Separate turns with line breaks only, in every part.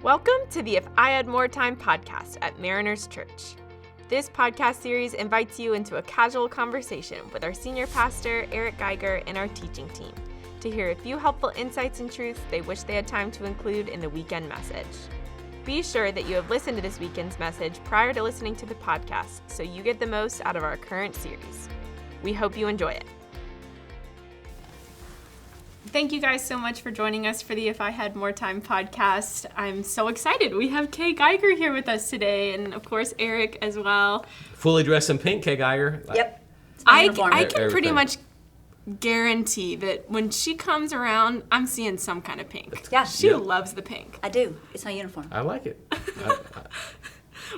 Welcome to the If I Had More Time podcast at Mariners Church. This podcast series invites you into a casual conversation with our senior pastor, Eric Geiger, and our teaching team to hear a few helpful insights and truths they wish they had time to include in the weekend message. Be sure that you have listened to this weekend's message prior to listening to the podcast so you get the most out of our current series. We hope you enjoy it. Thank you guys so much for joining us for the If I Had More Time podcast. I'm so excited. We have Kaye Geiger here with us today, and of course Eric as well.
Fully dressed in pink, Kaye Geiger.
Yep.
I can pretty much guarantee that when she comes around, I'm seeing some kind of pink.
Yeah.
She loves the pink.
I do. It's my uniform.
I like it.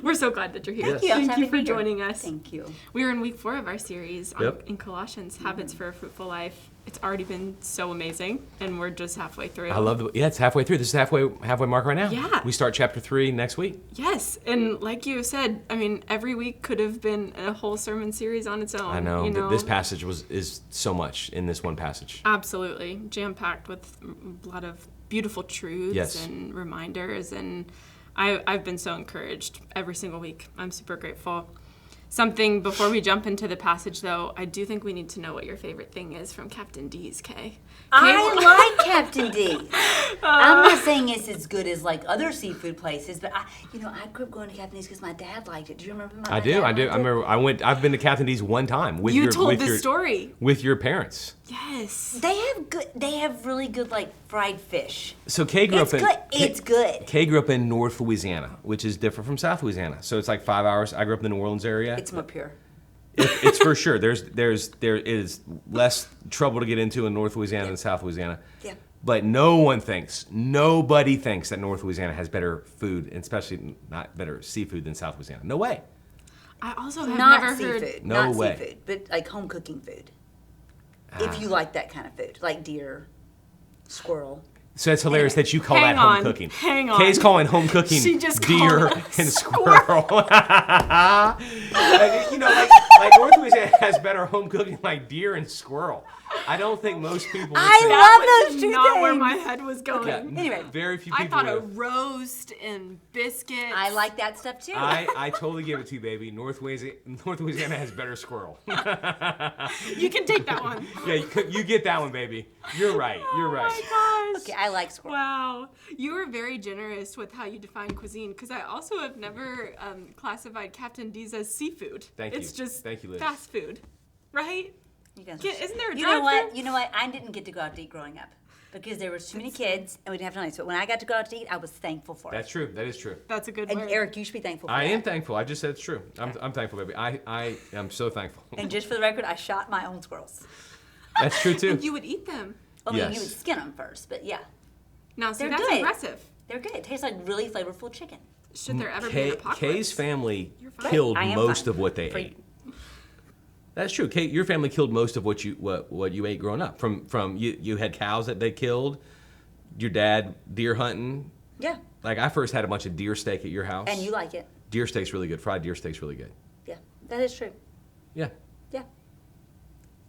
We're so glad that you're here.
Thank you.
Thank you for joining us.
Thank you.
We are in week 4 of our series in Colossians, Habits for a Fruitful Life. It's already been so amazing, and we're just halfway through.
I love it's halfway through. This is halfway mark right now.
Yeah.
We start chapter 3 next week.
Yes, and like you said, I mean, every week could have been a whole sermon series on its own.
I know. This passage is so much in this one passage.
Absolutely. Jam-packed with a lot of beautiful truths and reminders, and I've been so encouraged every single week. I'm super grateful. Something before we jump into the passage, though, I do think we need to know what your favorite thing is from Captain D's, Kaye.
I like Captain D. I'm not saying it's as good as like other seafood places, but I grew up going to Captain D's because my dad liked it. Do you remember my
I do. I remember I've been to Captain D's one time with
You told this story.
With your parents.
Yes.
They have really good like fried fish.
So Kaye grew up in
It's good.
Kaye grew up in North Louisiana, which is different from South Louisiana. So it's like 5 hours. I grew up in the New Orleans area.
It's more pure.
It's for sure. There is less trouble to get into in North Louisiana than South Louisiana.
Yeah.
But nobody thinks that North Louisiana has better food, and especially not better seafood than South Louisiana. No way.
I also have
Not
never
seafood.
heard.
No way.
Seafood, but like home cooking food. If you like that kind of food, like deer, squirrel.
So it's hilarious that you call that home cooking.
Hang on.
Kaye's calling home cooking
She just
deer
called it
and squirrel. like North Louisiana has better home cooking like deer and squirrel. I don't think most people would say
I love those two
not
things.
where my head was going.
Yeah,
Anyway.
very few
I
people
thought a
would.
roast and biscuits.
I like that stuff too.
I totally give it to you, baby. North Louisiana has better squirrel.
You can take that one.
Yeah, you get that one, baby. You're right. You're right.
Oh my gosh.
Okay, I like squirrel.
Wow. You were very generous with how you define cuisine, because I also have never classified Captain D's as seafood.
Thank you.
It's just
Thank you, Liz.
fast food, right?
You guys
Isn't there a
You know
drive-thru?
what? You know what? I didn't get to go out to eat growing up because there was too many kids and we didn't have time. So when I got to go out to eat, I was thankful for
That's
it.
true. That is true.
That's a good
And
word.
Eric, you should be thankful for
I
that.
am thankful. I just said it's true. I'm thankful, baby. I am so thankful.
And just for the record, I shot my own squirrels.
That's true too.
And you would eat them.
I mean,
Yes.
you would skin them first, but yeah,
Now, see,
They're
that's
good.
impressive.
they're good. It tastes like really flavorful chicken.
Should there ever be an apocalypse?
Kay's family
You're fine.
killed
I am
most
fine.
of what they
For-
ate. That's true. Kay, your family killed most of what you ate growing up. From you had cows that they killed. Your dad deer hunting.
Yeah,
Like I first had a bunch of deer steak at your house.
and you like it.
Deer steak's really good. Fried deer steak's really good.
Yeah, that is true.
Yeah.
Yeah.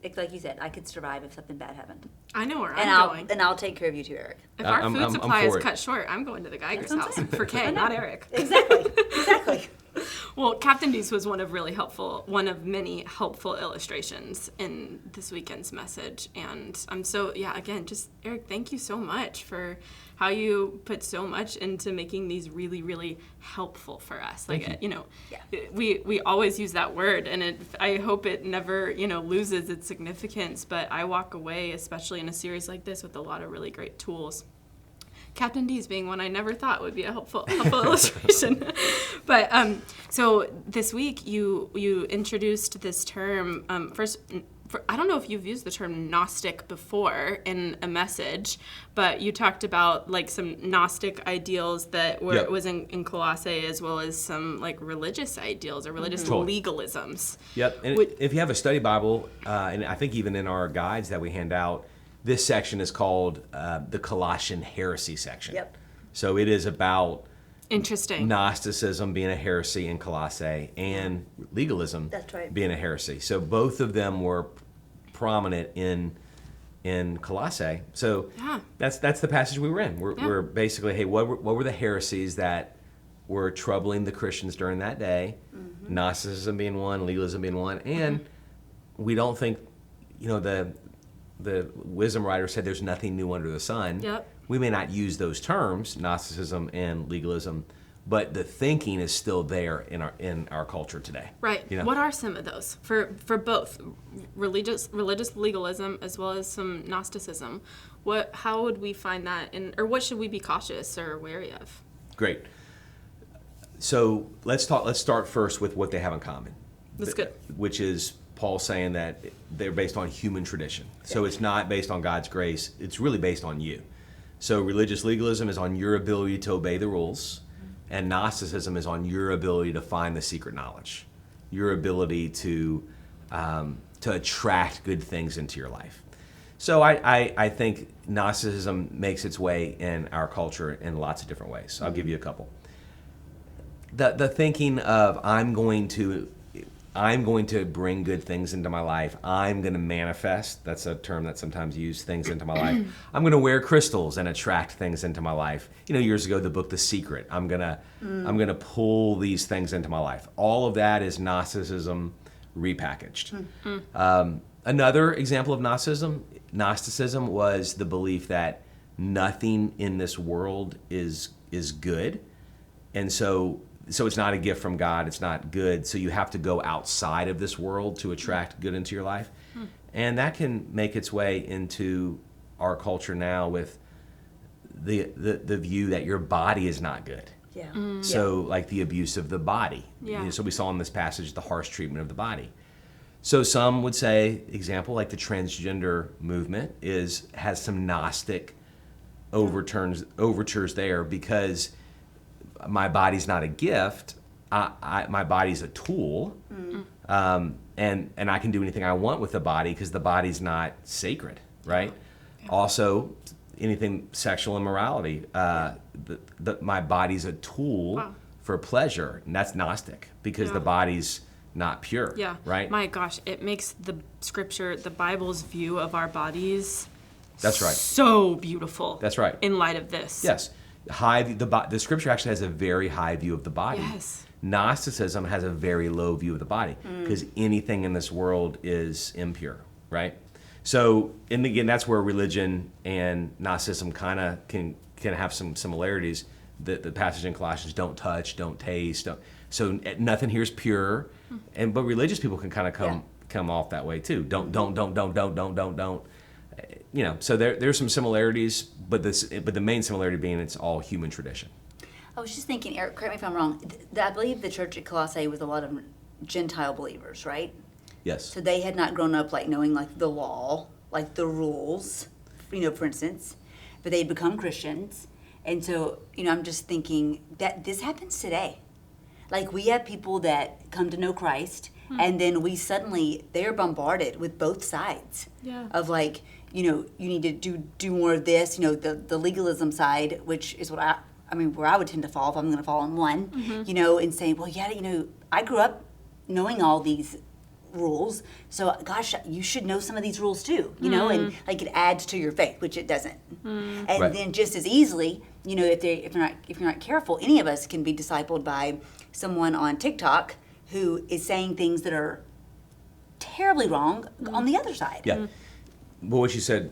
It's like you said, I could survive if something bad happened.
I know where
And
I'm going.
I'll take care of you too, Eric.
If our
I'm-
food
I'm
supply is
for it.
cut short, I'm going to the Geiger's
That's what I'm
house
saying.
for Kaye, not Eric.
Exactly. Exactly.
Well, Captain D's was one of many helpful illustrations in this weekend's message. And I'm so, again, just, Eric, thank you so much for how you put so much into making these really, really helpful for us. Like, we always use that word, and I hope it never, loses its significance. But I walk away, especially in a series like this, with a lot of really great tools. Captain D's being one I never thought would be a helpful illustration. But so this week you introduced this term first. I don't know if you've used the term Gnostic before in a message, but you talked about like some Gnostic ideals that was in Colossae, as well as some like religious ideals or religious legalisms.
Yep. And if you have a study Bible, and I think even in our guides that we hand out, this section is called the Colossian heresy section.
Yep.
So it is about
Interesting.
Gnosticism being a heresy in Colossae and legalism
That's right.
being a heresy. So both of them were prominent in in Colossae. So
Yeah.
that's the passage we were in.
Yeah.
We're basically, hey, what were the heresies that were troubling the Christians during that day? Gnosticism being one, legalism being one, and we don't think, the wisdom writer said there's nothing new under the sun.
Yep.
We may not use those terms, Gnosticism and legalism, but the thinking is still there in our culture today.
Right. What are some of those for both religious legalism as well as some Gnosticism? How would we find that or what should we be cautious or wary of?
Great. So let's start first with what they have in common.
That's good.
Which is Paul saying that they're based on human tradition. So it's not based on God's grace. It's really based on you. So religious legalism is on your ability to obey the rules, and Gnosticism is on your ability to find the secret knowledge, your ability to attract good things into your life. So I think Gnosticism makes its way in our culture in lots of different ways. So I'll give you a couple. The thinking of I'm going to bring good things into my life. I'm going to manifest. That's a term that's sometimes used, things into my life. I'm going to wear crystals and attract things into my life. Years ago, the book The Secret. I'm going to pull these things into my life. All of that is Gnosticism repackaged. Another example of Gnosticism was the belief that nothing in this world is good. And so it's not a gift from God. It's not good. So you have to go outside of this world to attract good into your life. And that can make its way into our culture now with the view that your body is not good.
Yeah.
So like the abuse of the body.
Yeah.
So we saw in this passage the harsh treatment of the body. So some would say, example, like the transgender movement has some Gnostic overtures there because my body's not a gift. My body's a tool, and I can do anything I want with the body because the body's not sacred, right? Yeah. Also, anything sexual immorality. My body's a tool for pleasure, and that's Gnostic because the body's not pure.
Yeah.
Right.
My gosh, it makes the scripture, the Bible's view of our bodies.
That's right.
So beautiful.
That's right.
In light of this.
Yes. The scripture actually has a very high view of the body.
Yes.
Gnosticism has a very low view of the body because anything in this world is impure, right? So, and again, that's where religion and Gnosticism kind of can have some similarities. The passage in Colossians, don't touch, don't taste. So nothing here is pure, but religious people can kind of come off that way too. Don't. So there's some similarities, but the main similarity being it's all human tradition.
I was just thinking, Eric, correct me if I'm wrong. I believe the church at Colossae was a lot of Gentile believers, right?
Yes.
So they had not grown up knowing the law, the rules, for instance, but they had become Christians. And so, I'm just thinking that this happens today. We have people that come to know Christ, and then they're bombarded with both sides of you need to do more of this, the legalism side, which is what where I would tend to fall if I'm going to fall on one, and saying, well, I grew up knowing all these rules, so gosh, you should know some of these rules too, and it adds to your faith, which it doesn't. And then just as easily, if you're not careful, any of us can be discipled by someone on TikTok who is saying things that are terribly wrong on the other side.
Yeah. Well, what you said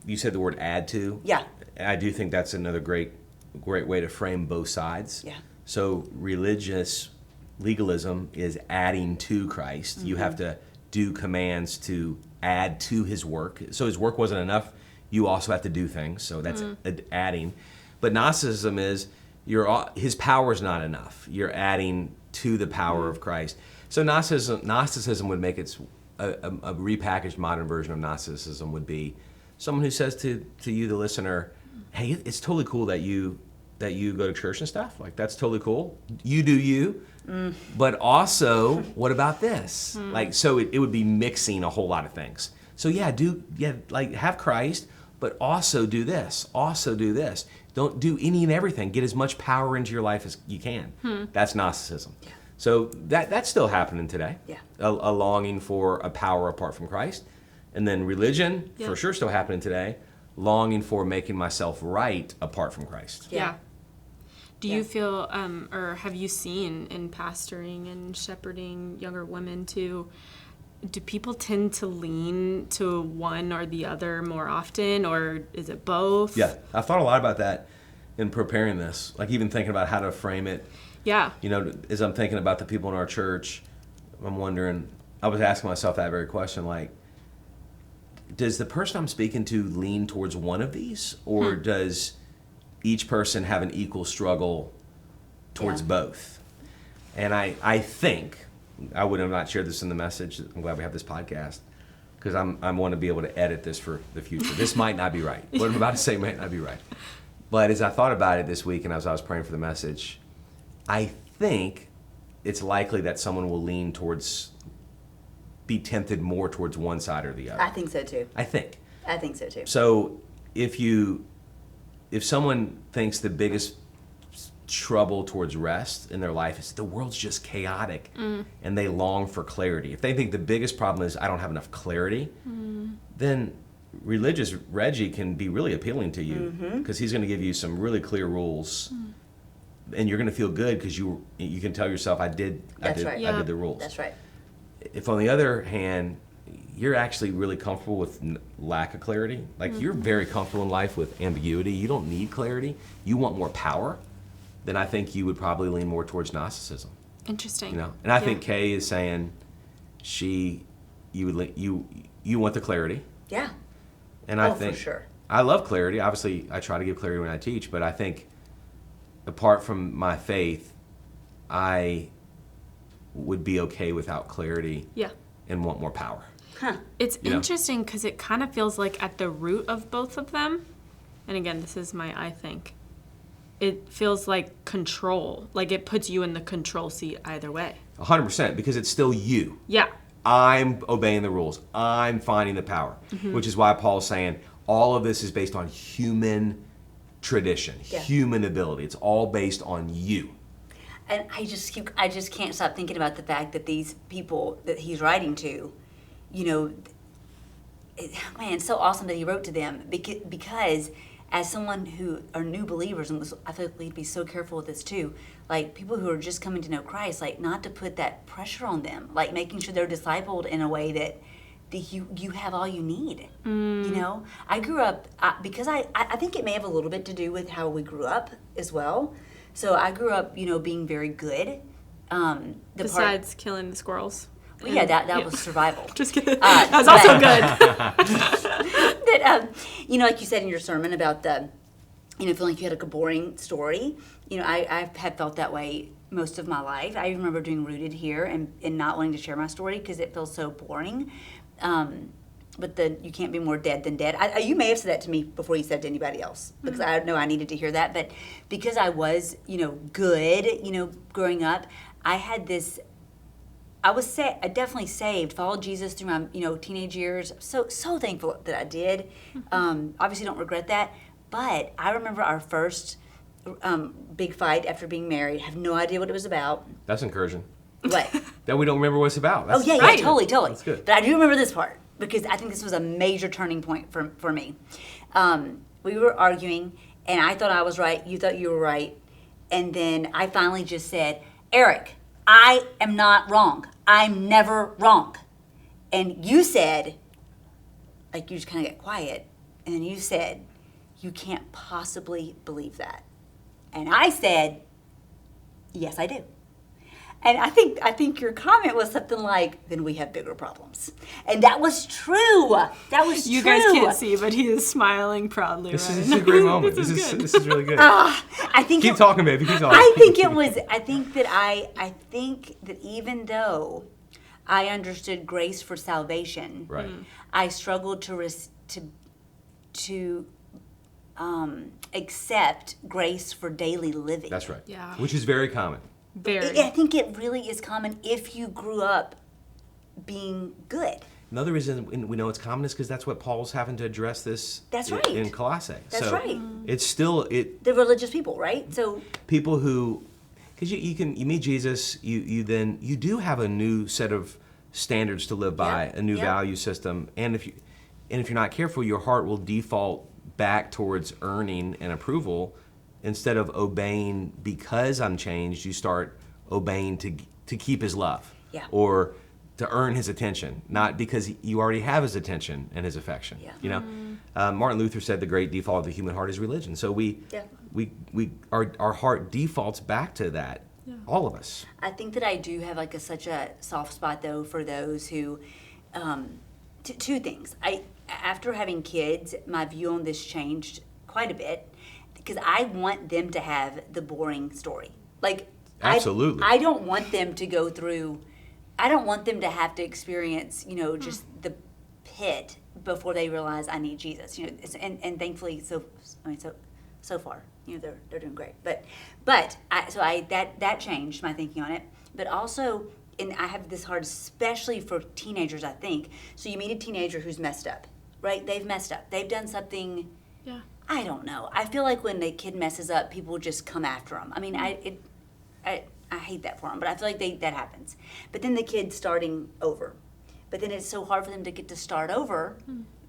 the word add to.
Yeah.
I do think that's another great way to frame both sides.
Yeah.
So religious legalism is adding to Christ. You have to do commands to add to his work. So his work wasn't enough. You also have to do things. So that's adding. But Gnosticism is his power is not enough. You're adding to the power of Christ. So Gnosticism would make a repackaged modern version of Gnosticism would be someone who says to you, the listener, hey, it's totally cool that you go to church and stuff. That's totally cool. You do you. But also, what about this? So it would be mixing a whole lot of things. So have Christ, but also do this. Also do this. Don't do any and everything. Get as much power into your life as you can. That's Gnosticism.
Yeah.
So that's still happening today.
Yeah.
A longing for a power apart from Christ. And then religion,
Yeah.
for sure still happening today, longing for making myself right apart from Christ.
Yeah. Do
Yeah.
you feel, or have you seen in pastoring and shepherding younger women too, do people tend to lean to one or the other more often, or is it both?
Yeah, I thought a lot about that in preparing this, like even thinking about how to frame it.
Yeah.
You know, as I'm thinking about the people in our church, I'm wondering, I was asking myself that very question, like, does the person I'm speaking to lean towards one of these, or does each person have an equal struggle towards
Yeah.
both? And I think, I would have not shared this in the message. I'm glad we have this podcast, because I want to be able to edit this for the future. This might not be right. What I'm about to say might not be right. But as I thought about it this week and as I was praying for the message, I think it's likely that someone will lean towards, be tempted more towards one side or the other.
I think so too.
I think.
I think so too.
So if someone thinks the biggest trouble towards rest in their life is the world's just chaotic and they long for clarity. If they think the biggest problem is I don't have enough clarity, then religious Reggie can be really appealing to you, because he's going to give you some really clear rules, and you're going to feel good because you can tell yourself I did
right.
I
Yeah.
did the rules.
That's right.
If on the other hand you're actually really comfortable with lack of clarity, like you're very comfortable in life with ambiguity, you don't need clarity, you want more power, then I think you would probably lean more towards Gnosticism.
Interesting.
You know, and I think Kaye is saying you want the clarity,
Yeah.
and I
Oh,
think
for sure.
I love clarity. Obviously, I try to give clarity when I teach, but I think apart from my faith, I would be okay without clarity
Yeah.
and want more power.
Huh.
It's
You know?
interesting because it kind of feels like at the root of both of them, and again, this is my I think, it feels like control. Like it puts you in the control seat either way.
100%, because it's still you.
Yeah.
I'm obeying the rules. I'm finding the power, which is why Paul's saying all of this is based on human tradition,
Yeah.
human ability. It's all based on you.
And I just can't stop thinking about the fact that these people that he's writing to, you know, man, it's so awesome that he wrote to them, because as someone who are new believers, and I feel like we'd be so careful with this too, like people who are just coming to know Christ, like not to put that pressure on them, like making sure they're discipled in a way that you have all you need. You know, I grew up because I think it may have a little bit to do with how we grew up as well. So I grew up, you know, being very good.
Besides killing the squirrels.
Well, yeah, that was survival.
Just kidding. That was also good.
That you know, like you said in your sermon about the, you know, feeling like you had like a boring story. You know, I have felt that way most of my life. I remember doing Rooted here and not wanting to share my story because it feels so boring. But you can't be more dead than dead. You may have said that to me before you said it to anybody else, because I know I needed to hear that. But because I was, you know, good, you know, growing up, I had this. I was definitely saved, followed Jesus through my, you know, teenage years. So thankful that I did. Obviously, don't regret that. But I remember our first big fight after being married. Have no idea what it was about.
That's encouraging.
What?
That we don't remember what it's about.
Oh
That's
yeah,
right.
totally.
That's good.
But I do remember this part because I think this was a major turning point for me. We were arguing, and I thought I was right. You thought you were right, and then I finally just said, "Eric, I am not wrong. I'm never wrong." And you said, like, you just kind of get quiet, and then you said, "You can't possibly believe that." And I said, "Yes, I do." And I think your comment was something like, "Then we have bigger problems." And that was true. That was
You
true.
guys can't see, but he is smiling proudly
This
right
is
now.
a great moment.
This is good.
This is really good.
I think
Keep talking, baby. Keep talking.
I think that even though I understood grace for salvation,
Right.
I struggled to accept grace for daily living.
That's right.
Yeah.
Which is very common.
Very.
I think it really is common if you grew up being good.
Another reason we know it's common is because that's what Paul's having to address this
That's right.
in Colossae.
That's
so
right.
It's still
The religious people, right? So
people who, because you meet Jesus, you do have a new set of standards to live by,
Yep,
a new
yep.
value system. And if you're not careful, your heart will default back towards earning and approval instead of obeying because I'm changed. You start obeying to keep his love,
Yeah.
or to earn his attention, not because you already have his attention and his affection.
Yeah.
You know, Martin Luther said the great default of the human heart is religion. So our heart defaults back to that.
Yeah.
All of us.
I think that I do have like such a soft spot though for those who, two things. After having kids, my view on this changed quite a bit because I want them to have the boring story. Like,
Absolutely.
I don't want them to go through. I don't want them to have to experience, just the pit before they realize I need Jesus. And thankfully, so far, they're doing great. But that changed my thinking on it. But also, and I have this hard, especially for teenagers, I think. So you meet a teenager who's messed up, right? They've messed up. They've done something.
Yeah.
I don't know. I feel like when the kid messes up, people just come after them. I mean, I hate that for them, but I feel like that happens. But then the kid's starting over. But then it's so hard for them to get to start over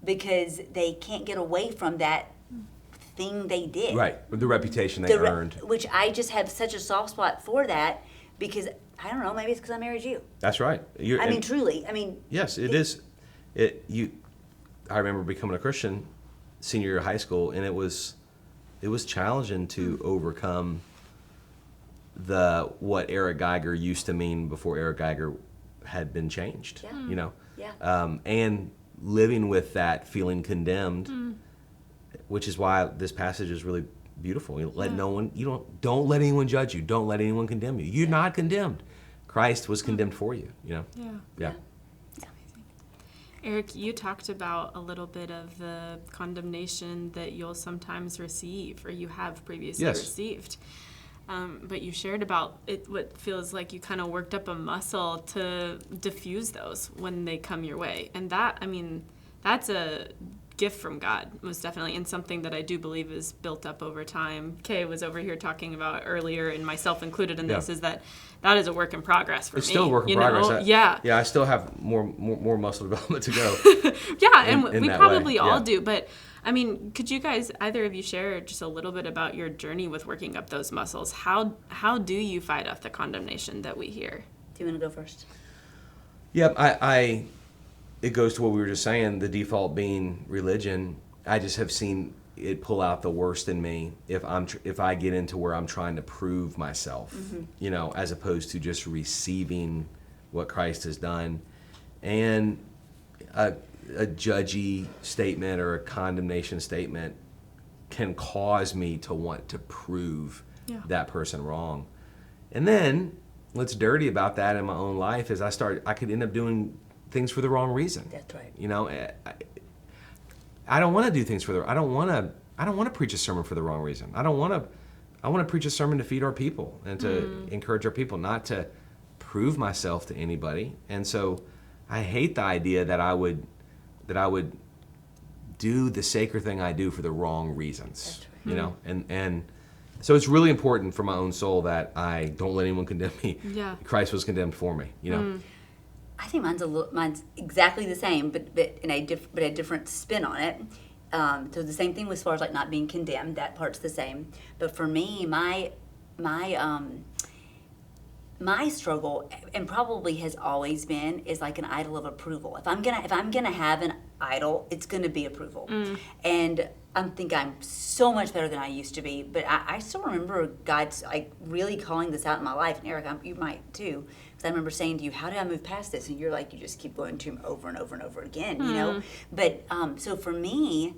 because they can't get away from that thing they did.
Right, the reputation they earned.
Which I just have such a soft spot for that because, I don't know, maybe it's because I married you.
That's right.
Truly.
Yes, it is. I remember becoming a Christian senior year of high school, and it was challenging to overcome what Eric Geiger used to mean before Eric Geiger had been changed.
Yeah. Yeah.
And living with that feeling condemned, which is why this passage is really beautiful. Don't let anyone judge you. Don't let anyone condemn you. You're not condemned. Christ was condemned for you.
Yeah.
Yeah.
Eric, you talked about a little bit of the condemnation that you'll sometimes receive, or you have previously received. But you shared about it, what feels like you kind of worked up a muscle to diffuse those when they come your way. And that's a gift from God, most definitely, and something that I do believe is built up over time. Kaye was over here talking about earlier, and myself included in this, is that is a work in progress for me.
It's still a work in progress.
Yeah,
I still have more muscle development to go.
We probably all do. But could you guys, either of you, share just a little bit about your journey with working up those muscles? How do you fight off the condemnation that we hear?
Do you want to go first?
Yep, it goes to what we were just saying, the default being religion. I just have seen it pull out the worst in me if I get into where I'm trying to prove myself, as opposed to just receiving what Christ has done. And a judgy statement or a condemnation statement can cause me to want to prove that person wrong. And then what's dirty about that in my own life is I could end up doing things for the wrong reason.
That's right.
I don't want to do things I don't want to preach a sermon for the wrong reason. I want to preach a sermon to feed our people and to encourage our people, not to prove myself to anybody. And so I hate the idea that I would do the sacred thing I do for the wrong reasons. That's right. And so it's really important for my own soul that I don't let anyone condemn me.
Yeah.
Christ was condemned for me.
I think mine's exactly the same, but a different spin on it. So the same thing as far as like not being condemned, that part's the same. But for me, my struggle, and probably has always been, is like an idol of approval. If I'm gonna have an idol, it's gonna be approval. And I think I'm so much better than I used to be. But I still remember God's like really calling this out in my life. And Eric, you might too. I remember saying to you, how did I move past this? And you're like, you just keep going to him over and over and over again, But so for me,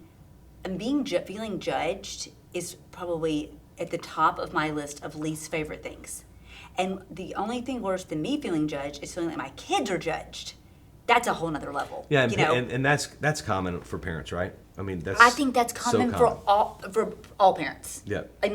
feeling judged is probably at the top of my list of least favorite things. And the only thing worse than me feeling judged is feeling like my kids are judged. That's a whole nother level.
Yeah, and that's common for parents, right?
I think that's common,
so common.
for all parents.
Yeah.
Like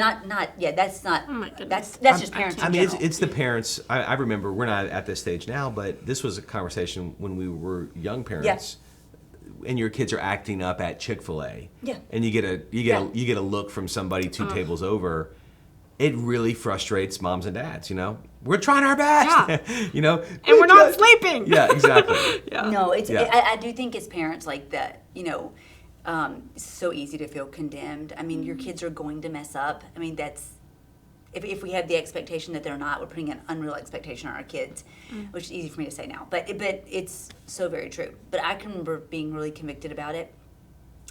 that's not.
Oh my goodness.
That's just parents.
It's the parents. I remember we're not at this stage now, but this was a conversation when we were young parents. Yeah. And your kids are acting up at Chick-fil-A. Yeah. And you get a look from somebody two tables over. It really frustrates moms and dads, we're trying our best.
Yeah.
You know,
And we're not sleeping.
Yeah, exactly.
Yeah.
No, it's.
Yeah.
I do think as parents, like that, it's so easy to feel condemned. I mean, your kids are going to mess up. I mean, that's if we have the expectation that they're not, we're putting an unreal expectation on our kids, which is easy for me to say now. But it's so very true. But I can remember being really convicted about it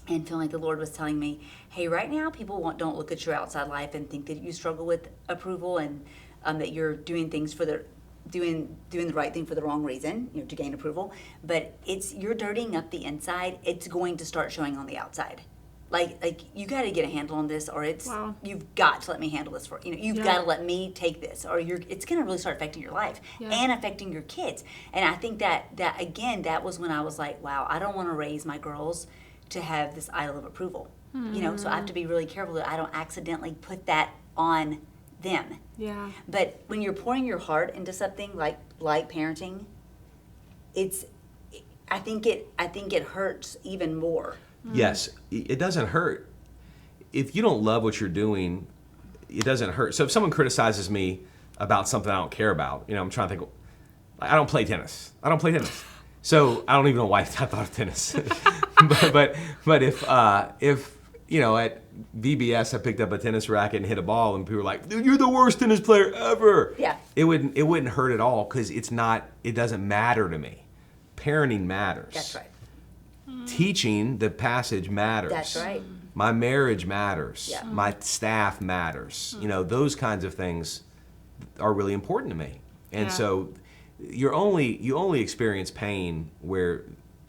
and feeling like the Lord was telling me, hey, right now people don't look at your outside life and think that you struggle with approval and that you're doing things for doing the right thing for the wrong reason, to gain approval. But you're dirtying up the inside. It's going to start showing on the outside. Like you got to get a handle on this, or you've got to let me handle this you've got to let me take this, or it's going to really start affecting your life and affecting your kids. And I think that again, that was when I was like, wow, I don't want to raise my girls to have this idol of approval. So I have to be really careful that I don't accidentally put that on them.
Yeah.
But when you're pouring your heart into something like parenting, I think it hurts even more.
Yes, it doesn't hurt. If you don't love what you're doing, it doesn't hurt. So if someone criticizes me about something I don't care about, I'm trying to think, I don't play tennis. So I don't even know why I thought of tennis. but if at VBS I picked up a tennis racket and hit a ball and people were like, dude, you're the worst tennis player ever.
Yeah.
It wouldn't hurt at all because it doesn't matter to me. Parenting matters.
That's right.
Teaching the passage matters.
That's right.
My marriage matters.
Yeah.
My staff matters. Those kinds of things are really important to me. And so you only experience pain where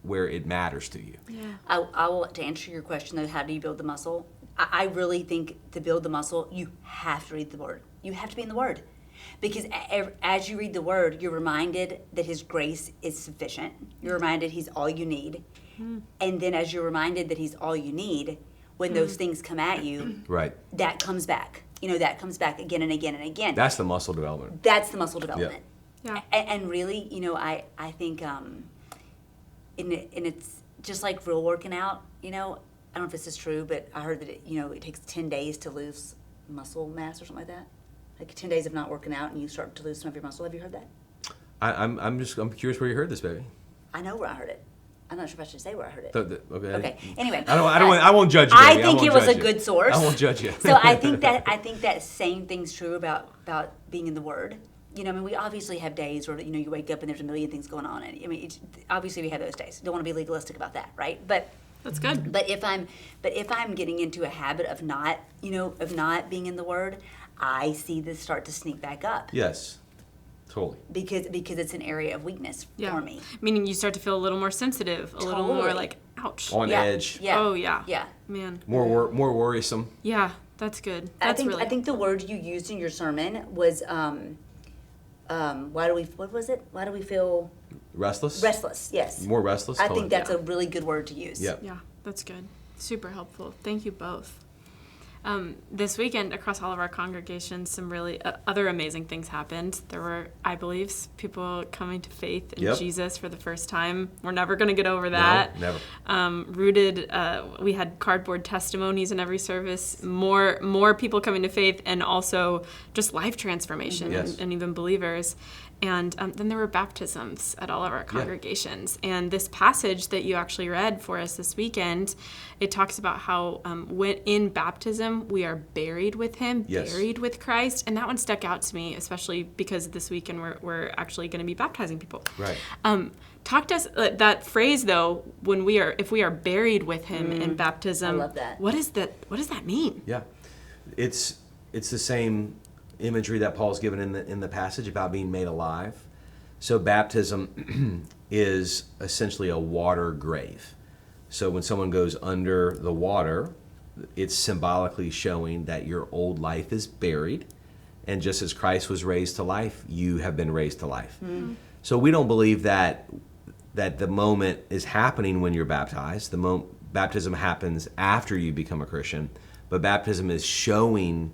it matters to you.
Yeah.
I will, to answer your question though, how do you build the muscle? I really think to build the muscle, you have to read the Word. You have to be in the Word. Because as you read the Word, you're reminded that His grace is sufficient. You're reminded He's all you need. And then as you're reminded that He's all you need, when those things come at you,
Right.
that comes back. That comes back again and again and again.
That's the muscle development.
That's the muscle development.
Yeah.
And really, I think, and it's just like real working out, I don't know if this is true, but I heard that it takes 10 days to lose muscle mass or something like that. Like 10 days of not working out and you start to lose some of your muscle. Have you heard that?
I'm curious where you heard this, baby.
I know where I heard it. I'm not sure if I should say where I heard it.
Okay.
Okay. Anyway,
I won't judge you. Baby.
I think it was a good source.
I won't judge you.
So I think that same thing's true about being in the Word. We obviously have days where you wake up and there's a million things going on, and obviously we have those days. Don't want to be legalistic about that, right? But
That's good.
But if I'm getting into a habit of not being in the Word, I see this start to sneak back up.
Yes. Totally.
Because it's an area of weakness for me.
Meaning you start to feel a little more sensitive, a little more like, ouch.
On edge.
Yeah.
Oh, yeah.
Yeah.
Man.
More worrisome.
Yeah, that's good.
I think the word you used in your sermon was, what was it? Why do we feel
Restless?
restless? Yes.
More restless?
I
Totally.
think that's a really good word to use.
Yeah.
Yeah, that's good. Super helpful. Thank you both. This weekend, across all of our congregations, some really other amazing things happened. There were, I believe, people coming to faith in Jesus for the first time. We're never going to get over that.
No, never.
We had cardboard testimonies in every service, more people coming to faith, and also just life transformation and even believers. And then there were baptisms at all of our congregations. Yeah. And this passage that you actually read for us this weekend, it talks about how when in baptism we are buried with Him, buried with Christ. And that one stuck out to me, especially because this weekend we're actually going to be baptizing people.
Right.
Talk to us, that phrase though, if we are buried with Him in baptism.
I love that.
What does that mean?
Yeah. It's the same imagery that Paul's given in the passage about being made alive. So baptism is essentially a water grave. So when someone goes under the water, it's symbolically showing that your old life is buried, and just as Christ was raised to life, you have been raised to life. Mm. So we don't believe that the moment is happening when you're baptized. Baptism happens after you become a Christian, but baptism is showing.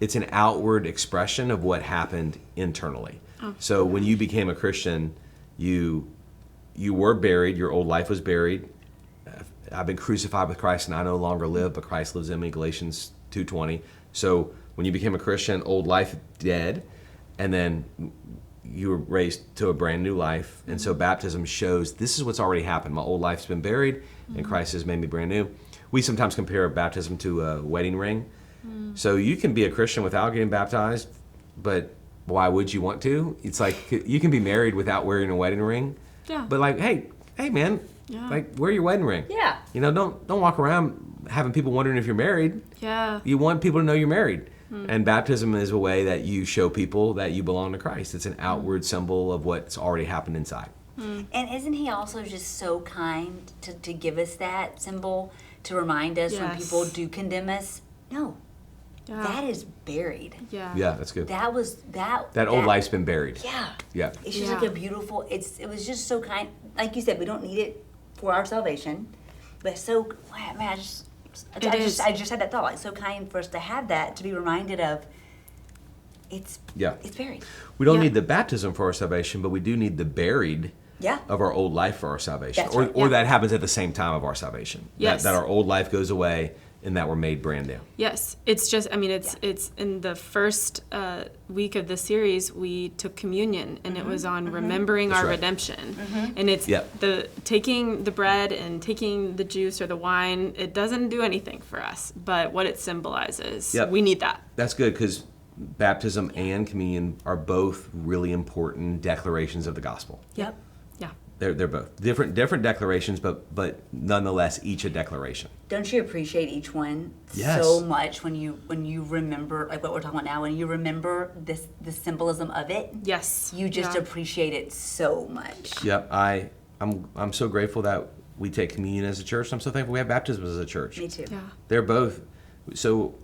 It's an outward expression of what happened internally. Oh. So when you became a Christian, you were buried, your old life was buried. I've been crucified with Christ and I no longer live, but Christ lives in me, Galatians 2:20. So when you became a Christian, old life dead, and then you were raised to a brand new life. And so baptism shows this is what's already happened. My old life's been buried, and Christ has made me brand new. We sometimes compare baptism to a wedding ring. So you can be a Christian without getting baptized, but why would you want to? It's like you can be married without wearing a wedding ring.
Yeah.
But like, hey man, like wear your wedding ring.
Yeah.
You know, don't walk around having people wondering if you're married.
Yeah.
You want people to know you're married. And baptism is a way that you show people that you belong to Christ. It's an outward symbol of what's already happened inside.
And isn't he also just so kind to give us that symbol, to remind us when people do condemn us? No.
Yeah.
That is buried.
Yeah.
Yeah, that's good.
That
Old life's been buried.
Yeah.
Yeah.
It's just like a beautiful, it was just so kind. Like you said, we don't need it for our salvation. But so, man, I just had that thought. Like, so kind for us to have that, to be reminded of it's buried.
We don't need the baptism for our salvation, but we do need the buried
Yeah.
of our old life for our salvation.
That's
or
right,
or that happens at the same time of our salvation.
Yes.
That our old life goes away and that we're made brand new.
Yes, it's just, I mean, it's in the first week of the series, we took communion, and it was on remembering
That's
our
right.
redemption. And it's the taking the bread and taking the juice or the wine, it doesn't do anything for us, but what it symbolizes, we need that.
That's good, because baptism and communion are both really important declarations of the gospel.
Yep. Yeah.
They're both different declarations, but nonetheless each a declaration.
Don't you appreciate each one so much when you remember, like what we're talking about now, when you remember the symbolism of it?
Yes.
You just appreciate it so much.
Yep, I'm so grateful that we take communion as a church. I'm so thankful we have baptism as a church.
Me too.
Yeah.
They're both. So,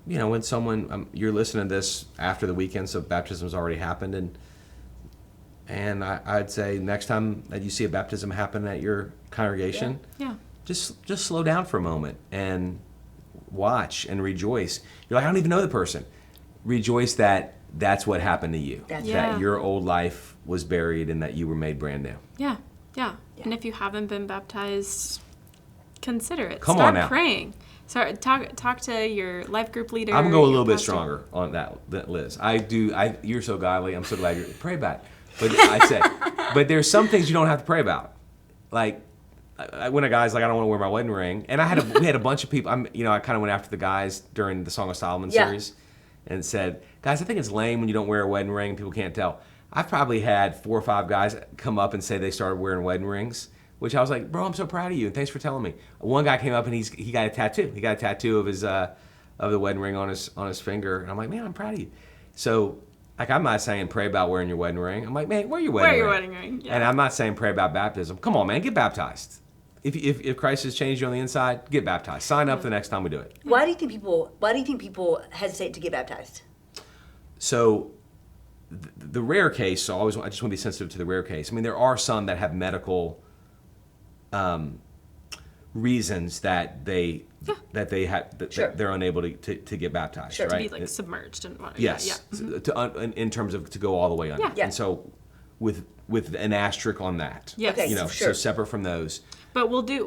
you know, when someone you're listening to this after the weekend, so baptism's already happened, and I'd say next time that you see a baptism happen at your congregation, just slow down for a moment and watch and rejoice. You're like, I don't even know the person. Rejoice that that's what happened to you. That your old life was buried and that you were made brand new.
Yeah. And if you haven't been baptized, consider it.
Come
Start
on now.
praying. Talk to your life group leader.
I'm going to go a little bit
pastor.
stronger on that, Liz. You're so godly. I'm so glad you pray about it. But I say, but there's some things you don't have to pray about. Like when a guy's like, I don't want to wear my wedding ring, and we had a bunch of people. I kind of went after the guys during the Song of Solomon series, and said, guys, I think it's lame when you don't wear a wedding ring and people can't tell. I've probably had 4 or 5 guys come up and say they started wearing wedding rings, which I was like, bro, I'm so proud of you and thanks for telling me. One guy came up and he got a tattoo. He got a tattoo of his of the wedding ring on his finger, and I'm like, man, I'm proud of you. So. Like, I'm not saying pray about wearing your wedding ring. I'm like, man, wear your wedding ring.
Yeah.
And I'm not saying pray about baptism. Come on, man, get baptized. If Christ has changed you on the inside, get baptized. Sign up the next time we do it.
Why do you think people hesitate to get baptized?
So the rare case, I just want to be sensitive to the rare case. I mean, there are some that have medical reasons that they're unable to get baptized,
Sure.
right?
To be like submerged and whatnot.
Yes, in terms of to go all the way under.
Yeah.
And so with an asterisk on that.
Yes.
Okay.
So separate from those.
But we'll do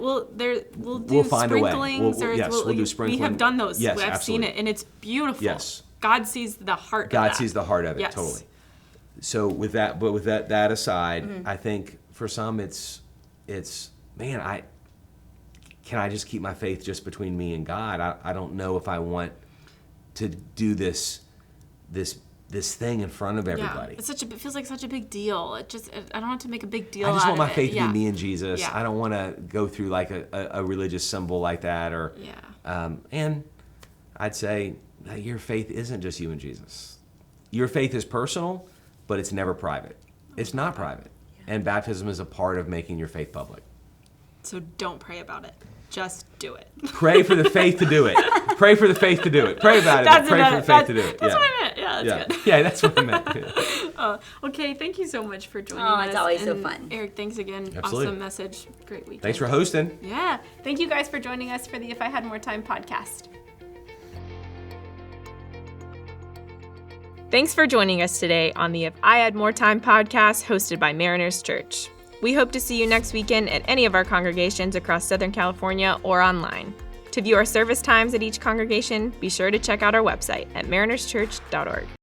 find a way.
sprinklings.
We'll do sprinkling.
We have done those.
Yes,
I've
absolutely.
seen it, and it's beautiful.
Yes.
God sees the heart.
God
of that.
sees the heart of it,
Yes.
totally. So with that aside, I think for some it's man, can I just keep my faith just between me and God? I don't know if I want to do this thing in front of everybody.
Yeah. It feels like such a big deal. I don't want to make a big deal.
I just want my
out of
faith
it.
to be me and Jesus.
Yeah.
I don't want to go through like a religious symbol like that and I'd say that your faith isn't just you and Jesus. Your faith is personal, but it's never private. It's not private. And baptism is a part of making your faith public.
So don't pray about it. Just do it.
Pray for the faith to do it. Pray for the faith to do it. Pray about it, but pray for the faith to do it.
That's what I meant. Yeah, that's good.
Yeah, that's what I meant.
Okay, thank you so much for joining us.
Oh, it's always so
And
fun.
Eric, thanks again.
Absolutely.
Awesome message. Great weekend.
Thanks for hosting.
Yeah. Thank you guys for joining us for the If I Had More Time podcast. Thanks for joining us today on the If I Had More Time podcast hosted by Mariners Church. We hope to see you next weekend at any of our congregations across Southern California or online. To view our service times at each congregation, be sure to check out our website at marinerschurch.org.